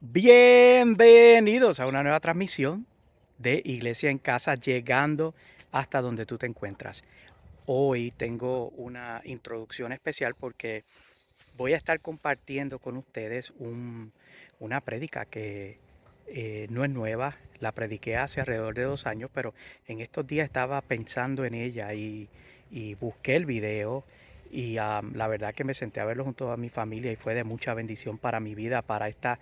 Bienvenidos a una nueva transmisión de Iglesia en Casa, llegando hasta donde tú te encuentras. Hoy tengo una introducción especial porque voy a estar compartiendo con ustedes una prédica que no es nueva. La prediqué hace alrededor de 2 años, pero en estos días estaba pensando en ella y busqué el video y la verdad que me senté a verlo junto a mi familia y fue de mucha bendición para mi vida, para esta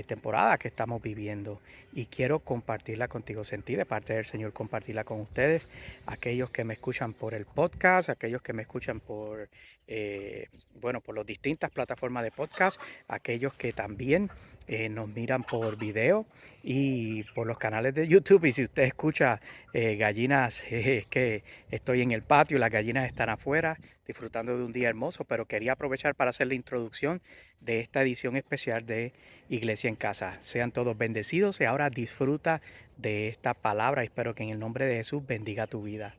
temporada que estamos viviendo. Y quiero compartirla contigo. Sentí de parte del Señor compartirla con ustedes, aquellos que me escuchan por el podcast, aquellos que me escuchan por las distintas plataformas de podcast, aquellos que también nos miran por video y por los canales de YouTube. Y si usted escucha gallinas, es que estoy en el patio y las gallinas están afuera disfrutando de un día hermoso, pero quería aprovechar para hacer la introducción de esta edición especial de Iglesia en Casa. Sean todos bendecidos y ahora disfruta de esta palabra. Espero que en el nombre de Jesús bendiga tu vida.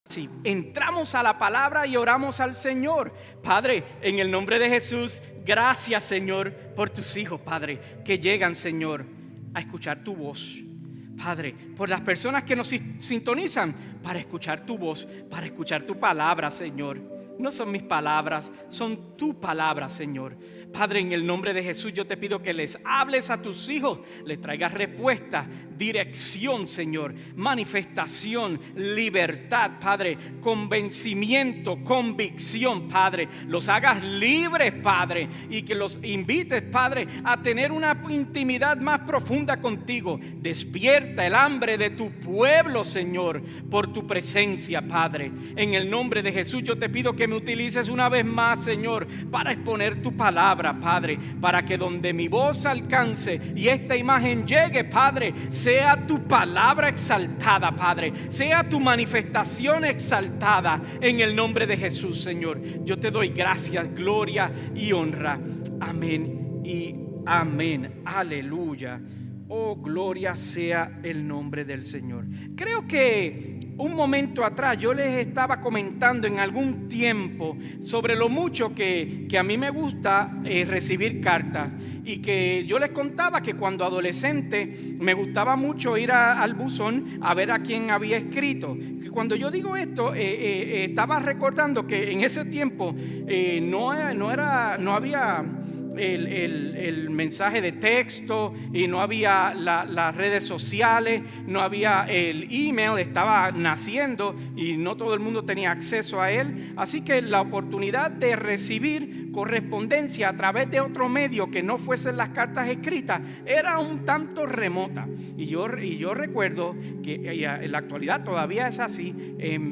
Sí, entramos a la palabra y oramos al Señor. Padre, en el nombre de Jesús, gracias, Señor, por tus hijos, Padre, que llegan, Señor, a escuchar tu voz. Padre, por las personas que nos sintonizan para escuchar tu voz, para escuchar tu palabra, Señor. No son mis palabras, son tu palabra, Señor. Padre, en el nombre de Jesús yo te pido que les hables a tus hijos, les traigas respuesta, dirección, Señor, manifestación, libertad, Padre, convencimiento, convicción, Padre. Los hagas libres, Padre, y que los invites, Padre, a tener una intimidad más profunda contigo. Despierta el hambre de tu pueblo, Señor, por tu presencia, Padre. En el nombre de Jesús yo te pido que me utilices una vez más, Señor, para exponer tu palabra, Padre, para que donde mi voz alcance y esta imagen llegue, Padre, sea tu palabra exaltada, Padre, sea tu manifestación exaltada en el nombre de Jesús, Señor. Yo te doy gracias, gloria y honra. Amén y amén. Aleluya. Oh, gloria sea el nombre del Señor. Creo que un momento atrás yo les estaba comentando en algún tiempo sobre lo mucho que a mí me gusta recibir cartas, y que yo les contaba que cuando adolescente me gustaba mucho ir al buzón a ver a quién había escrito. Cuando yo digo esto, estaba recordando que en ese tiempo no había el mensaje de texto, y no había las redes sociales, no había el email, estaba naciendo y no todo el mundo tenía acceso a él. Así que la oportunidad de recibir correspondencia a través de otro medio que no fuesen las cartas escritas era un tanto remota. Y yo recuerdo que en la actualidad todavía es así.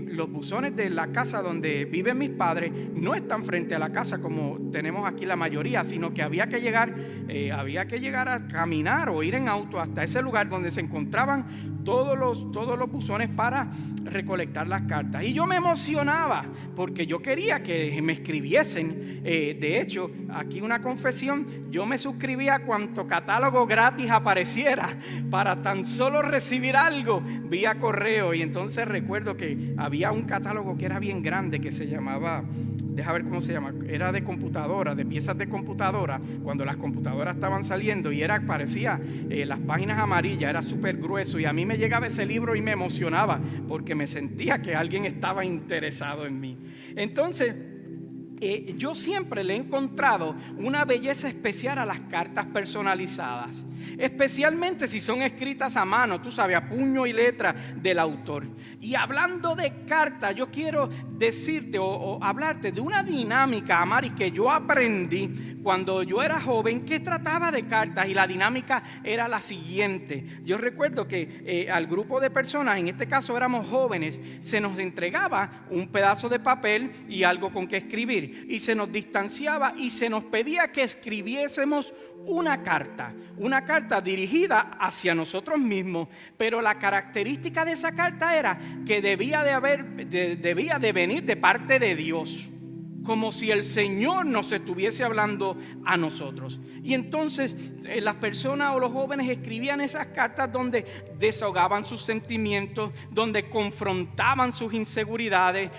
Los buzones de la casa donde viven mis padres no están frente a la casa como tenemos aquí la mayoría, sino que había que llegar a caminar o ir en auto hasta ese lugar donde se encontraban todos los buzones para recolectar las cartas. Y yo me emocionaba porque yo quería que me escribiesen. De hecho, aquí una confesión: yo me suscribía a cuanto catálogo gratis apareciera para tan solo recibir algo vía correo. Y entonces recuerdo que había un catálogo que era bien grande, que se llamaba, deja ver cómo se llama, era de computadora, de piezas de computadora, cuando las computadoras estaban saliendo, y parecía las páginas amarillas, era súper grueso, y a mí me llegaba ese libro y me emocionaba porque me sentía que alguien estaba interesado en mí. Entonces yo siempre le he encontrado una belleza especial a las cartas personalizadas, especialmente si son escritas a mano, tú sabes, a puño y letra del autor. Y hablando de cartas, yo quiero decirte o hablarte de una dinámica, Amari, que yo aprendí cuando yo era joven, que trataba de cartas, y la dinámica era la siguiente. Yo recuerdo que al grupo de personas, en este caso éramos jóvenes, se nos entregaba un pedazo de papel y algo con que escribir, y se nos distanciaba y se nos pedía que escribiésemos una carta dirigida hacia nosotros mismos, pero la característica de esa carta era que debía de venir de parte de Dios. como si el Señor nos estuviese hablando a nosotros. Y entonces las personas o los jóvenes escribían esas cartas donde desahogaban sus sentimientos, donde confrontaban sus inseguridades,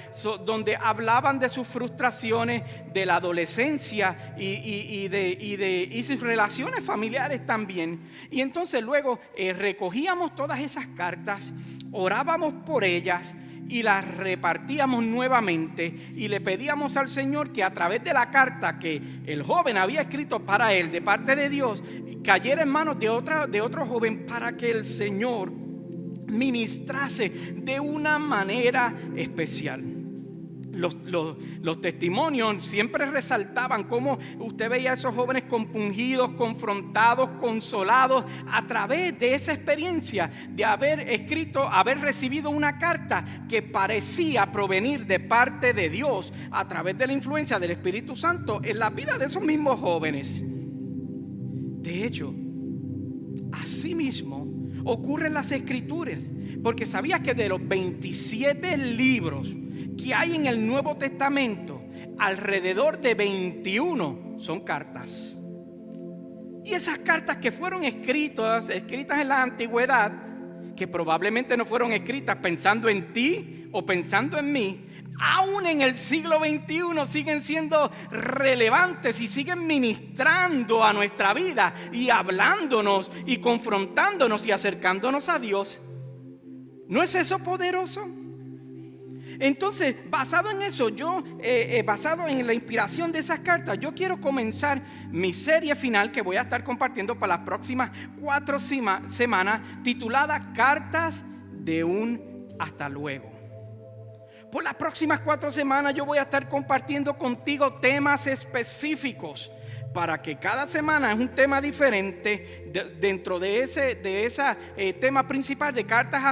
donde hablaban de sus frustraciones, de la adolescencia y sus relaciones familiares también. Y entonces luego recogíamos todas esas cartas, orábamos por ellas y las repartíamos nuevamente y le pedíamos al Señor que a través de la carta que el joven había escrito para él de parte de Dios cayera en manos de otro joven, para que el Señor ministrase de una manera especial. Los testimonios siempre resaltaban cómo usted veía a esos jóvenes compungidos, confrontados, consolados a través de esa experiencia de haber recibido una carta que parecía provenir de parte de Dios a través de la influencia del Espíritu Santo en la vida de esos mismos jóvenes. De hecho, así mismo ocurre en las Escrituras, porque sabías que de los 27 libros que hay en el Nuevo Testamento, alrededor de 21 son cartas. Y esas cartas que fueron escritas en la antigüedad, que probablemente no fueron escritas pensando en ti o pensando en mí, aún en el siglo XXI siguen siendo relevantes y siguen ministrando a nuestra vida y hablándonos y confrontándonos y acercándonos a Dios. ¿No es eso poderoso? Entonces, basado en eso, basado en la inspiración de esas cartas, yo quiero comenzar mi serie final que voy a estar compartiendo para las próximas 4 semanas, titulada Cartas de un Hasta Luego. Por las próximas 4 semanas yo voy a estar compartiendo contigo temas específicos, para que cada semana es un tema diferente dentro de ese tema principal de cartas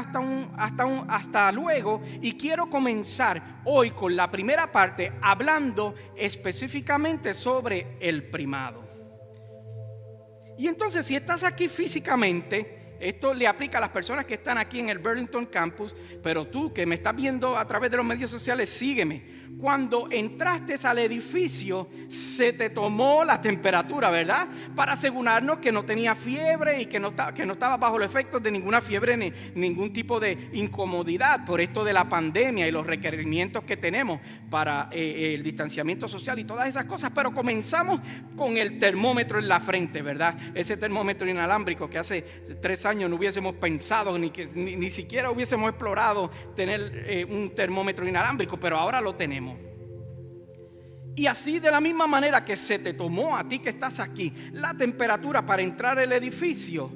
hasta luego. Y quiero comenzar hoy con la primera parte, hablando específicamente sobre el primado. Y entonces, si estás aquí físicamente, esto le aplica a las personas que están aquí en el Burlington Campus, pero tú que me estás viendo a través de los medios sociales, sígueme. Cuando entraste al edificio, se te tomó la temperatura, ¿verdad? Para asegurarnos que no tenía fiebre y que no estaba bajo los efectos de ninguna fiebre ni ningún tipo de incomodidad por esto de la pandemia y los requerimientos que tenemos para el distanciamiento social y todas esas cosas. Pero comenzamos con el termómetro en la frente, ¿verdad? Ese termómetro inalámbrico que hace 3 años no hubiésemos pensado ni siquiera hubiésemos explorado tener un termómetro inalámbrico, pero ahora lo tenemos. Y así, de la misma manera que se te tomó a ti que estás aquí la temperatura para entrar al edificio,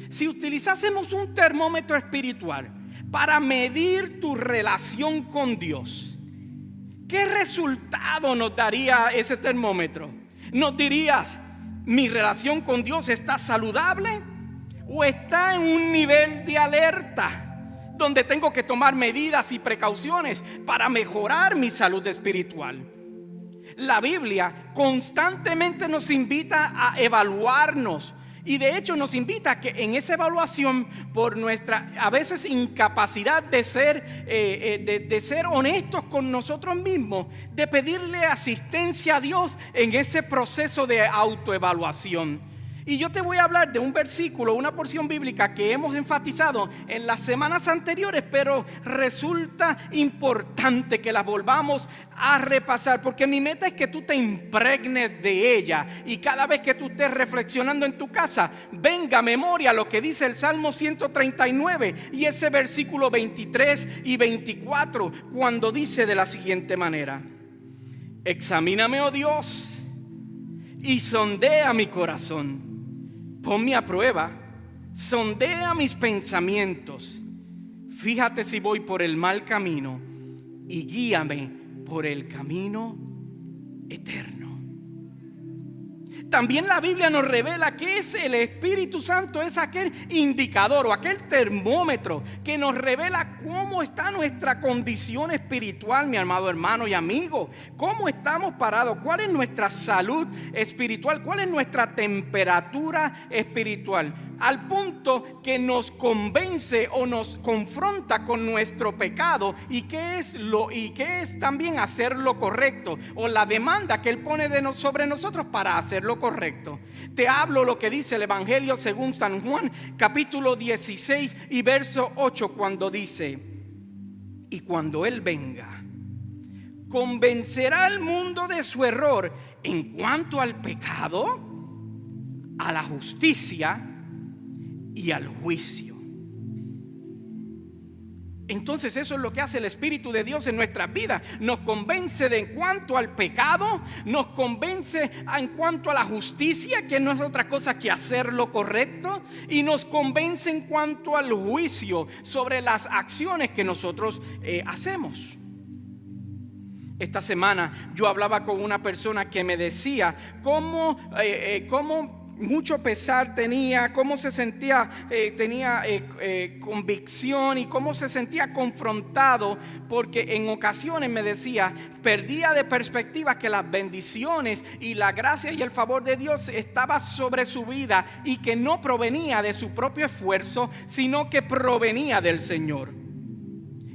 si utilizásemos un termómetro espiritual para medir tu relación con Dios, ¿qué resultado nos daría ese termómetro? ¿Nos dirías, mi relación con Dios está saludable o está en un nivel de alerta donde tengo que tomar medidas y precauciones para mejorar mi salud espiritual? La Biblia constantemente nos invita a evaluarnos, y de hecho nos invita a que en esa evaluación, por nuestra a veces incapacidad de ser honestos con nosotros mismos, de pedirle asistencia a Dios en ese proceso de autoevaluación. Y yo te voy a hablar de un versículo, una porción bíblica que hemos enfatizado en las semanas anteriores, pero resulta importante que la volvamos a repasar, porque mi meta es que tú te impregnes de ella y cada vez que tú estés reflexionando en tu casa, venga a memoria lo que dice el Salmo 139 y ese versículo 23 y 24, cuando dice de la siguiente manera: examíname, oh Dios, y sondea mi corazón. Ponme a prueba, sondea mis pensamientos. Fíjate si voy por el mal camino y guíame por el camino eterno. También la Biblia nos revela que el Espíritu Santo es aquel indicador o aquel termómetro que nos revela cómo está nuestra condición espiritual, mi amado hermano y amigo. ¿Cómo estamos parados? ¿Cuál es nuestra salud espiritual? ¿Cuál es nuestra temperatura espiritual? Al punto que nos convence o nos confronta con nuestro pecado y qué es también hacer lo correcto, o la demanda que Él pone sobre nosotros para hacer lo correcto. Te hablo lo que dice el Evangelio según San Juan, capítulo 16 y verso 8, cuando dice: y cuando Él venga, convencerá al mundo de su error en cuanto al pecado, a la justicia y al juicio. Entonces eso es lo que hace el Espíritu de Dios en nuestras vidas. Nos convence en cuanto al pecado, nos convence en cuanto a la justicia, que no es otra cosa que hacer lo correcto, y nos convence en cuanto al juicio sobre las acciones que nosotros hacemos. Esta semana yo hablaba con una persona que me decía cómo mucho pesar tenía, cómo se sentía, tenía convicción y cómo se sentía confrontado, porque en ocasiones me decía, perdía de perspectiva que las bendiciones y la gracia y el favor de Dios estaba sobre su vida y que no provenía de su propio esfuerzo, sino que provenía del Señor.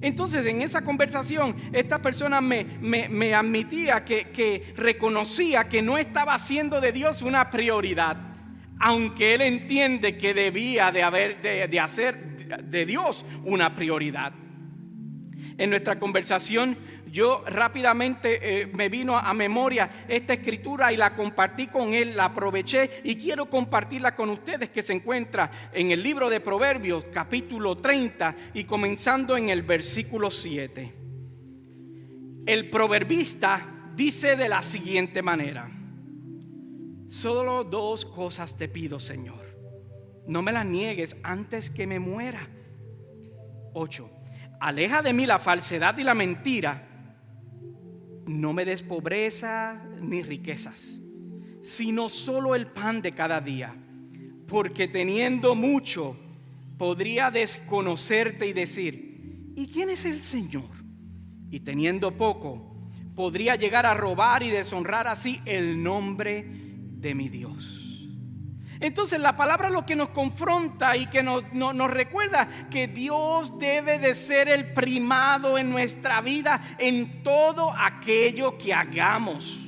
Entonces en esa conversación esta persona me admitía que reconocía que no estaba haciendo de Dios una prioridad, aunque él entiende que debía de hacer de Dios una prioridad. En nuestra conversación yo rápidamente me vino a memoria esta escritura y la compartí con él, la aproveché y quiero compartirla con ustedes, que se encuentra en el libro de Proverbios capítulo 30 y comenzando en el versículo 7. El proverbista dice de la siguiente manera: solo dos cosas te pido, Señor, no me las niegues antes que me muera. 8. Aleja de mí la falsedad y la mentira. No me des pobreza ni riquezas, sino solo el pan de cada día, porque teniendo mucho podría desconocerte y decir: ¿y quién es el Señor? Y teniendo poco podría llegar a robar y deshonrar así el nombre de mi Dios. Entonces la palabra lo que nos confronta y que nos recuerda que Dios debe de ser el primado en nuestra vida en todo aquello que hagamos.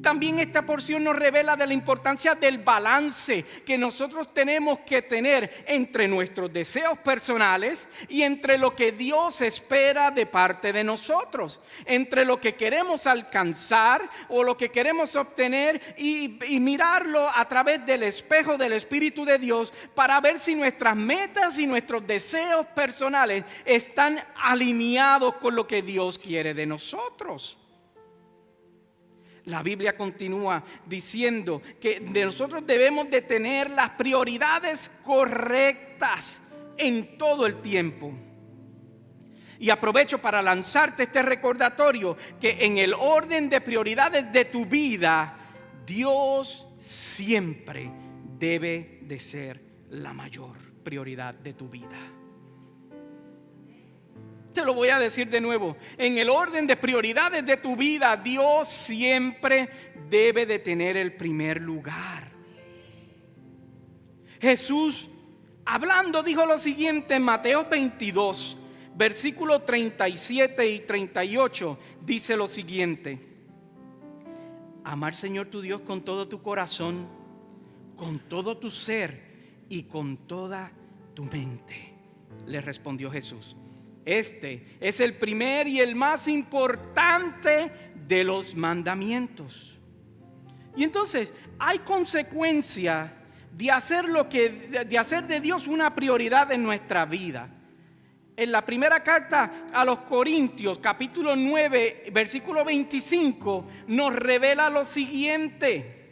También esta porción nos revela de la importancia del balance que nosotros tenemos que tener entre nuestros deseos personales y entre lo que Dios espera de parte de nosotros, entre lo que queremos alcanzar o lo que queremos obtener y mirarlo a través del espejo del Espíritu de Dios para ver si nuestras metas y nuestros deseos personales están alineados con lo que Dios quiere de nosotros. La Biblia continúa diciendo que nosotros debemos de tener las prioridades correctas en todo el tiempo. Y aprovecho para lanzarte este recordatorio que en el orden de prioridades de tu vida, Dios siempre debe de ser la mayor prioridad de tu vida. Te lo voy a decir de nuevo: en el orden de prioridades de tu vida, Dios siempre debe de tener el primer lugar. Jesús, hablando, dijo lo siguiente en Mateo 22, versículos 37 y 38, dice lo siguiente: amar, Señor tu Dios, con todo tu corazón, con todo tu ser y con toda tu mente. Le respondió Jesús: este es el primer y el más importante de los mandamientos. Y entonces hay consecuencia de hacer de Dios una prioridad en nuestra vida. En la primera carta a los Corintios, capítulo 9, versículo 25, nos revela lo siguiente: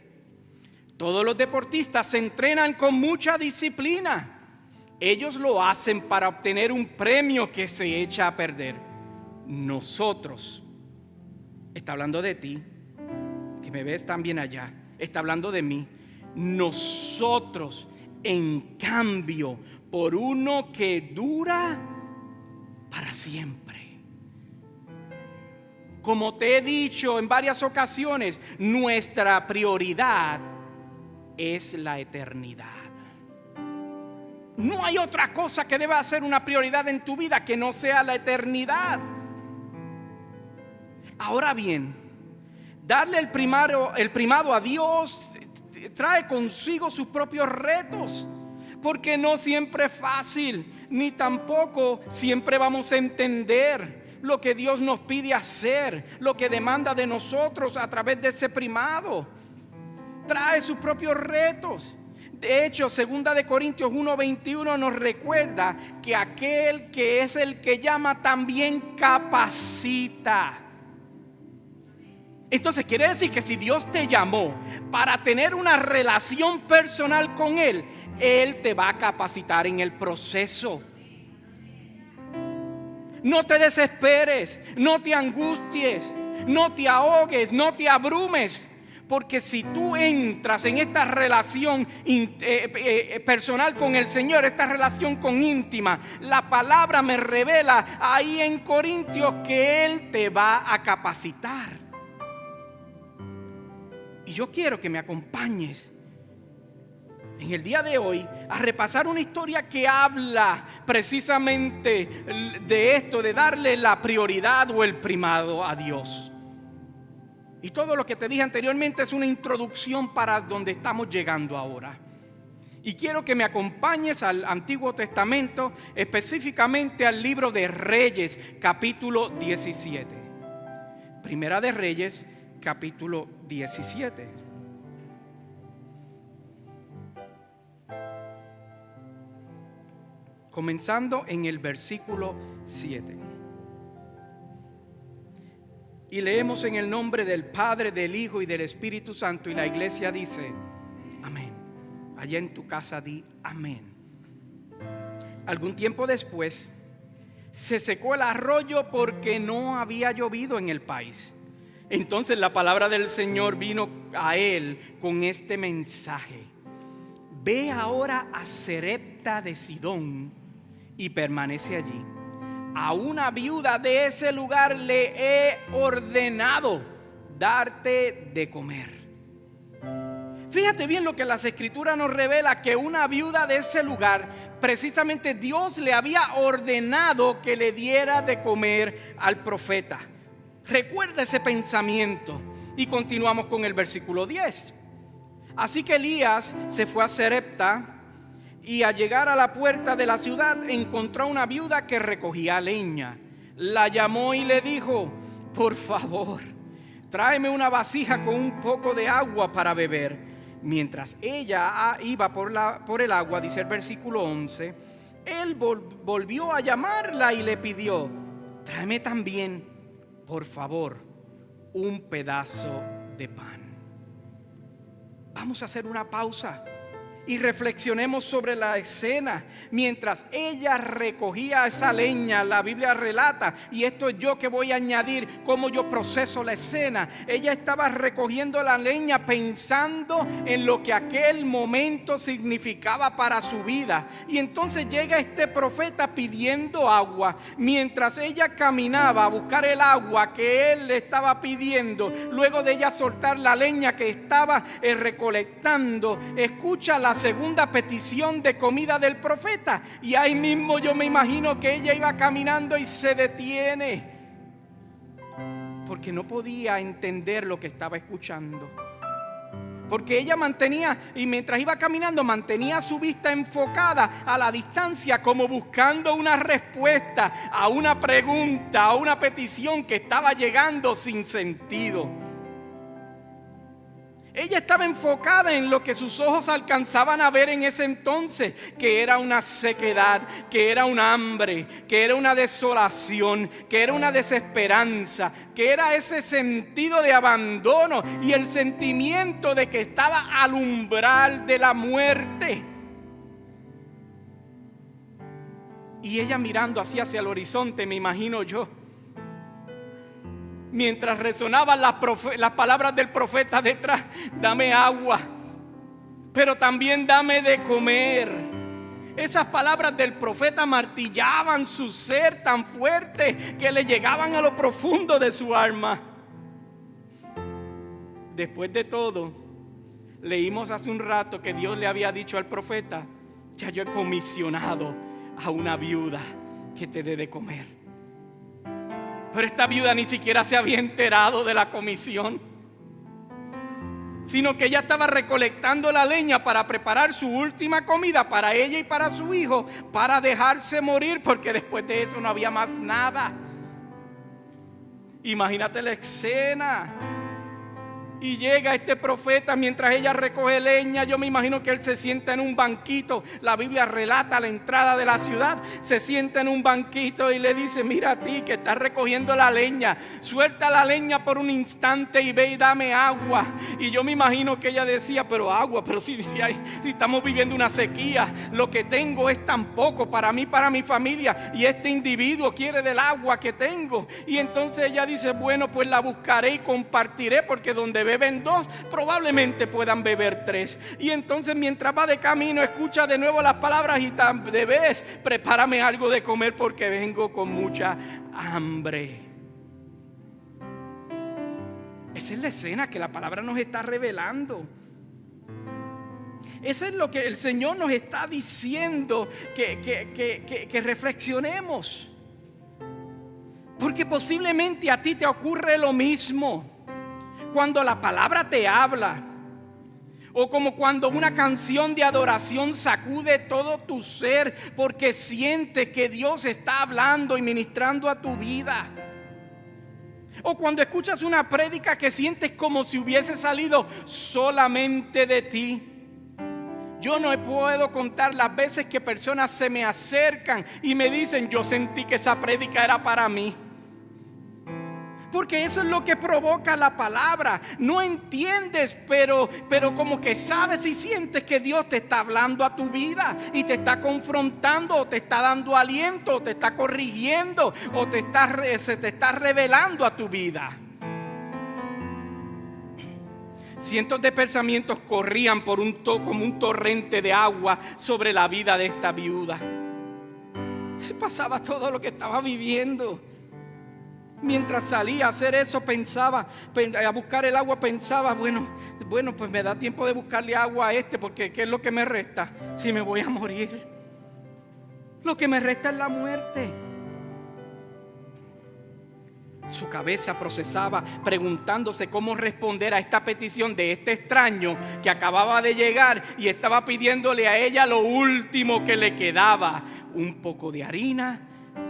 todos los deportistas se entrenan con mucha disciplina. Ellos lo hacen para obtener un premio que se echa a perder. Nosotros, está hablando de ti, que me ves también allá, está hablando de mí. Nosotros, en cambio, por uno que dura para siempre. Como te he dicho en varias ocasiones, nuestra prioridad es la eternidad. No hay otra cosa que deba ser una prioridad en tu vida que no sea la eternidad. Ahora bien, darle el primado a Dios trae consigo sus propios retos, porque no siempre es fácil, ni tampoco siempre vamos a entender lo que Dios nos pide hacer, lo que demanda de nosotros a través de ese primado. Trae sus propios retos. De hecho, 2 de Corintios 1:21 nos recuerda que aquel que es el que llama también capacita. Entonces quiere decir que si Dios te llamó para tener una relación personal con Él, Él te va a capacitar en el proceso. No te desesperes, no te angusties, no te ahogues, no te abrumes. Porque si tú entras en esta relación personal con el Señor, esta relación íntima, la palabra me revela ahí en Corintios que Él te va a capacitar. Y yo quiero que me acompañes en el día de hoy a repasar una historia que habla precisamente de esto, de darle la prioridad o el primado a Dios. Y todo lo que te dije anteriormente es una introducción para donde estamos llegando ahora. Y quiero que me acompañes al Antiguo Testamento, específicamente al libro de Reyes, capítulo 17. Primera de Reyes, capítulo 17. Comenzando en el versículo 7. Y leemos en el nombre del Padre, del Hijo y del Espíritu Santo. Y la iglesia dice, amén. Allá en tu casa di, amén. Algún tiempo después, se secó el arroyo porque no había llovido en el país. Entonces la palabra del Señor vino a él con este mensaje: ve ahora a Sarepta de Sidón y permanece allí. A una viuda de ese lugar le he ordenado darte de comer. Fíjate bien lo que las escrituras nos revela, que una viuda de ese lugar, precisamente Dios le había ordenado que le diera de comer al profeta. Recuerda ese pensamiento. Y continuamos con el versículo 10. Así que Elías se fue a Sarepta, y al llegar a la puerta de la ciudad encontró a una viuda que recogía leña. La llamó y le dijo: por favor, tráeme una vasija con un poco de agua para beber. Mientras ella iba por el agua, dice el versículo 11, él volvió a llamarla y le pidió: tráeme también, por favor, un pedazo de pan. Vamos a hacer una pausa y reflexionemos sobre la escena. Mientras ella recogía esa leña, la Biblia relata, y esto es yo que voy a añadir cómo yo proceso la escena. Ella estaba recogiendo la leña pensando en lo que aquel momento significaba para su vida. Y entonces llega este profeta pidiendo agua. Mientras ella caminaba a buscar el agua que él le estaba pidiendo, luego de ella soltar la leña que estaba recolectando, escucha la segunda petición de comida del profeta. Y ahí mismo yo me imagino que ella iba caminando y se detiene, porque no podía entender lo que estaba escuchando. Porque ella mantenía, y mientras iba caminando, mantenía su vista enfocada a la distancia, como buscando una respuesta a una pregunta, a una petición que estaba llegando sin sentido. Ella estaba enfocada en lo que sus ojos alcanzaban a ver en ese entonces, que era una sequedad, que era un hambre, que era una desolación, que era una desesperanza, que era ese sentido de abandono y el sentimiento de que estaba al umbral de la muerte. Y ella mirando hacia el horizonte, me imagino yo, mientras resonaban las palabras del profeta detrás: dame agua, pero también dame de comer. Esas palabras del profeta martillaban su ser tan fuerte que le llegaban a lo profundo de su alma. Después de todo, leímos hace un rato que Dios le había dicho al profeta: ya yo he comisionado a una viuda que te dé de comer. Pero esta viuda ni siquiera se había enterado de la comisión, sino que ella estaba recolectando la leña para preparar su última comida para ella y para su hijo, para dejarse morir, porque después de eso no había más nada. Imagínate la escena. Y llega este profeta mientras ella recoge leña. Yo me imagino que él se sienta en un banquito. La Biblia relata la entrada de la ciudad. Se sienta en un banquito y le dice: mira a ti que estás recogiendo la leña, suelta la leña por un instante y ve y dame agua. Y yo me imagino que ella decía: pero agua, pero si estamos viviendo una sequía, lo que tengo es tan poco para mí, para mi familia, y este individuo quiere del agua que tengo. Y entonces ella dice: bueno, pues la buscaré y compartiré, porque donde beben dos, probablemente puedan beber tres. Y entonces mientras va de camino escucha de nuevo las palabras: y tal vez prepárame algo de comer porque vengo con mucha hambre. Esa es la escena que la palabra nos está revelando. Eso es lo que el Señor nos está diciendo que reflexionemos. Porque posiblemente a ti te ocurre lo mismo cuando la palabra te habla, o como cuando una canción de adoración sacude todo tu ser porque sientes que Dios está hablando y ministrando a tu vida, o cuando escuchas una prédica que sientes como si hubiese salido solamente de ti. Yo no puedo contar las veces que personas se me acercan y me dicen: yo sentí que esa prédica era para mí. Porque eso es lo que provoca la palabra. No entiendes, pero como que sabes y sientes que Dios te está hablando a tu vida y te está confrontando, o te está dando aliento, o te está corrigiendo, o se te está revelando a tu vida. Cientos de pensamientos corrían por como un torrente de agua sobre la vida de esta viuda. Se pasaba todo lo que estaba viviendo. Mientras salía a hacer eso, pensaba, a buscar el agua, pensaba: bueno, pues me da tiempo de buscarle agua a porque ¿qué es lo que me resta? Si me voy a morir, lo que me resta es la muerte. Su cabeza procesaba, preguntándose cómo responder a esta petición de este extraño que acababa de llegar y estaba pidiéndole a ella lo último que le quedaba: un poco de harina,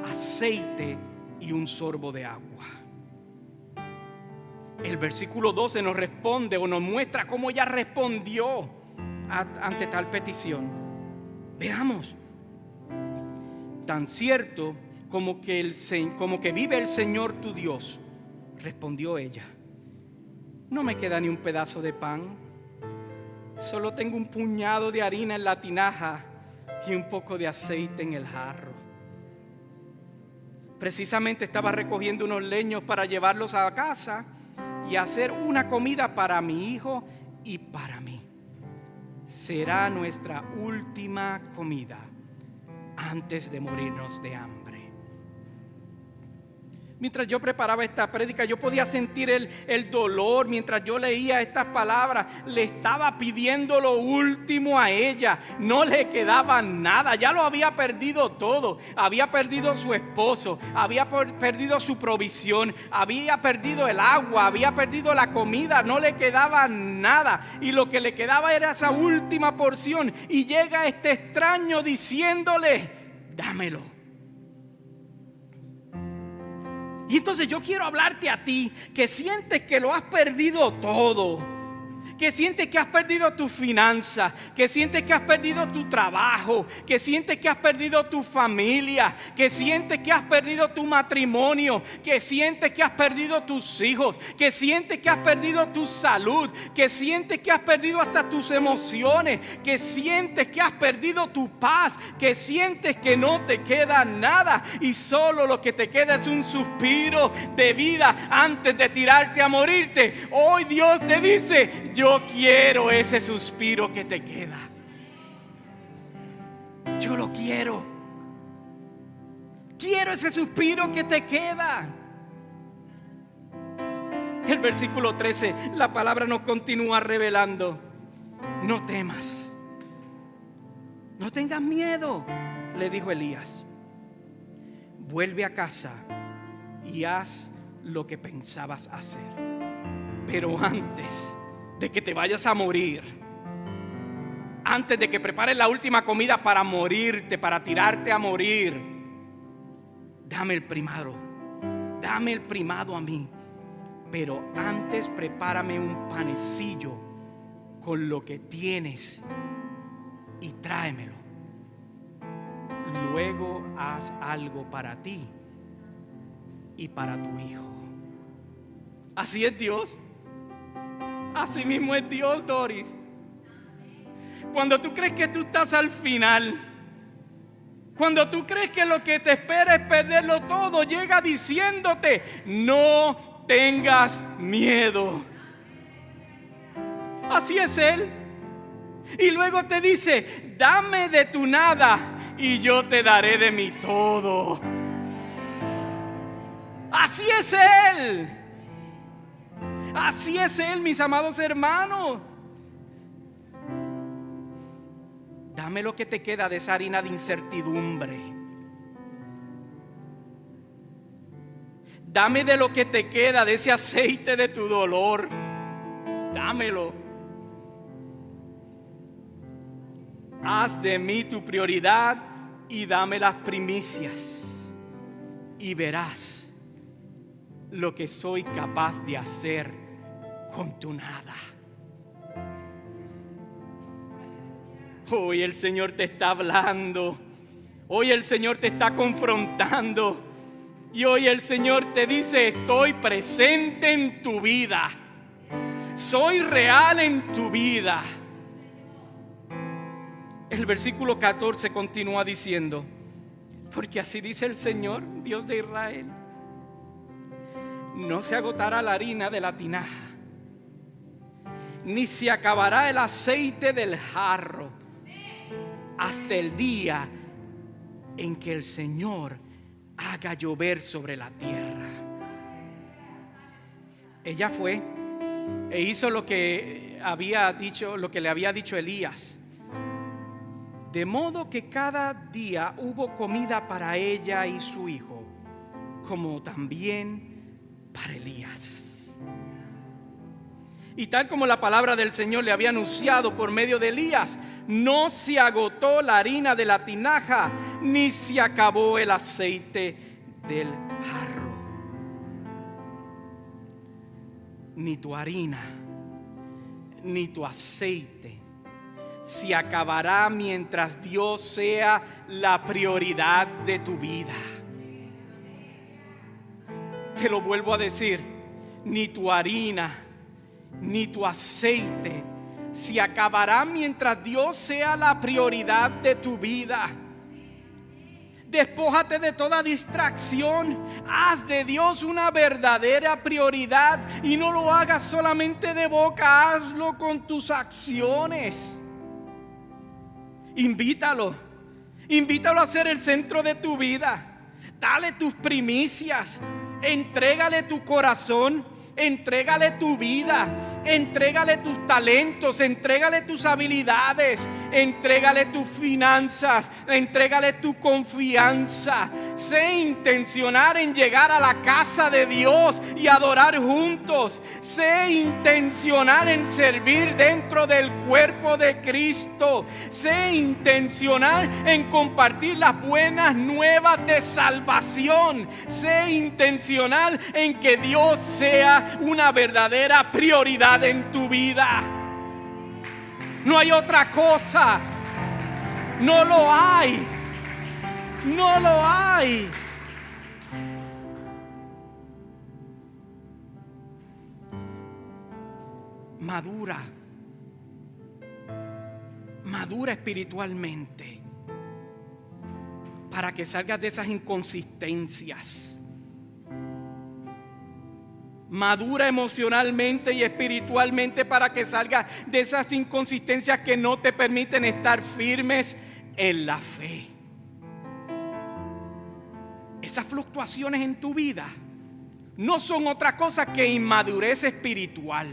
aceite y un sorbo de agua. El versículo 12 nos responde, o nos muestra cómo ella respondió ante tal petición. Veamos: tan cierto como que vive el Señor tu Dios, respondió ella, no me queda ni un pedazo de pan, solo tengo un puñado de harina en la tinaja y un poco de aceite en el jarro. Precisamente estaba recogiendo unos leños para llevarlos a casa y hacer una comida para mi hijo y para mí. Será nuestra última comida antes de morirnos de hambre. Mientras yo preparaba esta prédica, yo podía sentir el dolor. Mientras yo leía estas palabras, le estaba pidiendo lo último a ella. No le quedaba nada, ya lo había perdido todo. Había perdido su esposo, había perdido su provisión, había perdido el agua, había perdido la comida. No le quedaba nada, y lo que le quedaba era esa última porción. Y llega este extraño diciéndole: dámelo. Y entonces yo quiero hablarte a ti que sientes que lo has perdido todo, que sientes que has perdido tu finanza, que sientes que has perdido tu trabajo, que sientes que has perdido tu familia, que sientes que has perdido tu matrimonio, que sientes que has perdido tus hijos, que sientes que has perdido tu salud, que sientes que has perdido hasta tus emociones, que sientes que has perdido tu paz, que sientes que no te queda nada y solo lo que te queda es un suspiro de vida antes de tirarte a morirte. Hoy Dios te dice: yo quiero ese suspiro que te queda. Yo lo quiero. Quiero ese suspiro que te queda. El versículo 13, la palabra nos continúa revelando: no temas, no tengas miedo, le dijo Elías. Vuelve a casa y haz lo que pensabas hacer. Pero antes de que te vayas a morir, antes de que prepares la última comida para morirte, para tirarte a morir, dame el primado a mí. Pero antes prepárame un panecillo con lo que tienes y tráemelo. Luego haz algo para ti y para tu hijo. Así es Dios. Así mismo es Dios, Doris. Cuando tú crees que tú estás al final, cuando tú crees que lo que te espera es perderlo todo, llega diciéndote: no tengas miedo. Así es Él. Y luego te dice: dame de tu nada y yo te daré de mi todo. Así es Él. Así es Él, mis amados hermanos. Dame lo que te queda de esa harina de incertidumbre. Dame de lo que te queda de ese aceite de tu dolor. Dámelo. Haz de mí tu prioridad y dame las primicias. Y verás lo que soy capaz de hacer con tu nada. Hoy el Señor te está hablando. Hoy el Señor te está confrontando. Y hoy el Señor te dice: estoy presente en tu vida. Soy real en tu vida. El versículo 14 continúa diciendo: porque así dice el Señor, Dios de Israel: no se agotará la harina de la tinaja, ni se acabará el aceite del jarro, hasta el día en que el Señor haga llover sobre la tierra. Ella fue e hizo lo que le había dicho Elías, de modo que cada día hubo comida para ella y su hijo, como también para Elías. Y tal como la palabra del Señor le había anunciado por medio de Elías, no se agotó la harina de la tinaja, ni se acabó el aceite del jarro. Ni tu harina, ni tu aceite se acabará mientras Dios sea la prioridad de tu vida. Te lo vuelvo a decir: ni tu harina, ni tu aceite se acabará mientras Dios sea la prioridad de tu vida. Despójate de toda distracción. Haz de Dios una verdadera prioridad y no lo hagas solamente de boca, hazlo con tus acciones. Invítalo a ser el centro de tu vida. Dale tus primicias. Entrégale tu corazón. Entrégale tu vida, entrégale tus talentos, entrégale tus habilidades, entrégale tus finanzas, entrégale tu confianza. Sé intencional en llegar a la casa de Dios y adorar juntos. Sé intencional en servir dentro del cuerpo de Cristo. Sé intencional en compartir las buenas nuevas de salvación. Sé intencional en que Dios sea una verdadera prioridad en tu vida. No hay otra cosa. No lo hay. No lo hay. Madura espiritualmente para que salgas de esas inconsistencias. Madura emocionalmente y espiritualmente para que salgas de esas inconsistencias que no te permiten estar firmes en la fe. Esas fluctuaciones en tu vida no son otra cosa que inmadurez espiritual.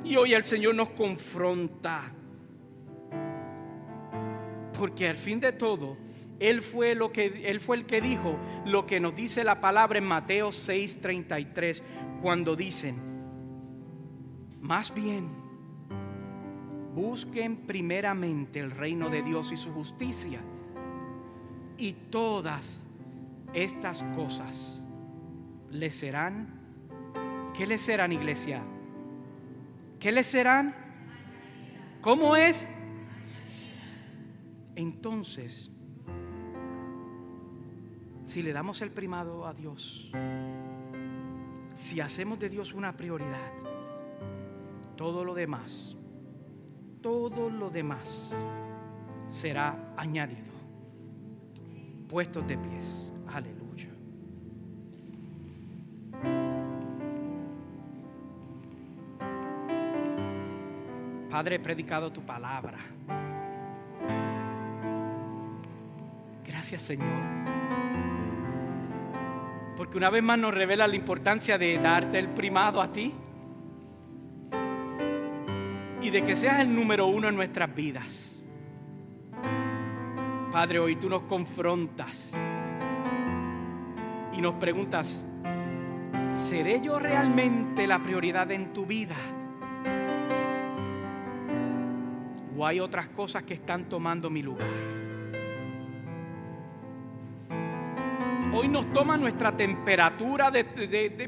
Y hoy el Señor nos confronta, porque al fin de todo, Él fue el que dijo lo que nos dice la palabra en Mateo 6:33, cuando dicen: más bien, busquen primeramente el reino de Dios y su justicia, y todas estas cosas les serán. ¿Qué les serán, iglesia? ¿Qué les serán? ¿Cómo es? Entonces, si le damos el primado a Dios, si hacemos de Dios una prioridad, todo lo demás será añadido. Puestos de pies. Aleluya. Padre, he predicado tu palabra. Gracias, Señor, porque una vez más nos revela la importancia de darte el primado a ti y de que seas el número uno en nuestras vidas. Padre, hoy tú nos confrontas y nos preguntas: ¿seré yo realmente la prioridad en tu vida? ¿O hay otras cosas que están tomando mi lugar? Hoy nos toma nuestra temperatura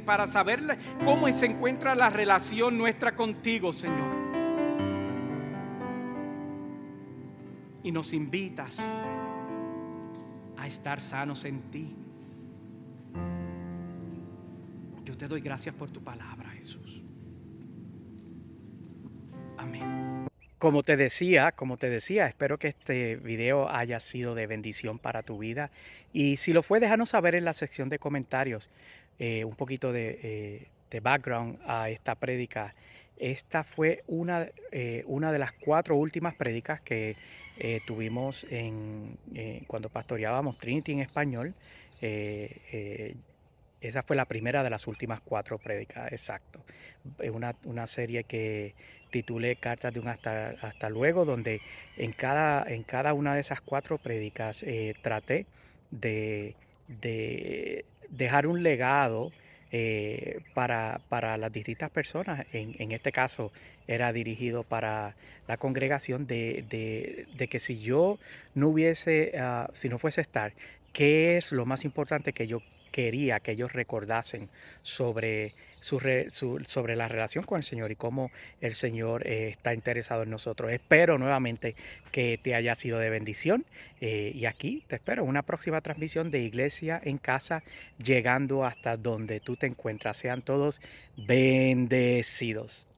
para saber cómo se encuentra la relación nuestra contigo, Señor. Y nos invitas a estar sanos en ti. Yo te doy gracias por tu palabra, Jesús. Amén. Como te decía, espero que este video haya sido de bendición para tu vida. Y si lo fue, déjanos saber en la sección de comentarios un poquito de background a esta prédica. Esta fue una de las 4 últimas prédicas que tuvimos cuando pastoreábamos Trinity en español. Esa fue la primera de las últimas 4 prédicas, exacto. Es una serie que titulé Cartas de un hasta luego, donde en cada una de esas 4 prédicas traté de dejar un legado para las distintas personas. En este caso era dirigido para la congregación de que si yo no si no fuese a estar, ¿qué es lo más importante que yo quería que ellos recordasen sobre sobre la relación con el Señor y cómo el Señor está interesado en nosotros? Espero nuevamente que te haya sido de bendición y aquí te espero en una próxima transmisión de Iglesia en Casa, llegando hasta donde tú te encuentras. Sean todos bendecidos.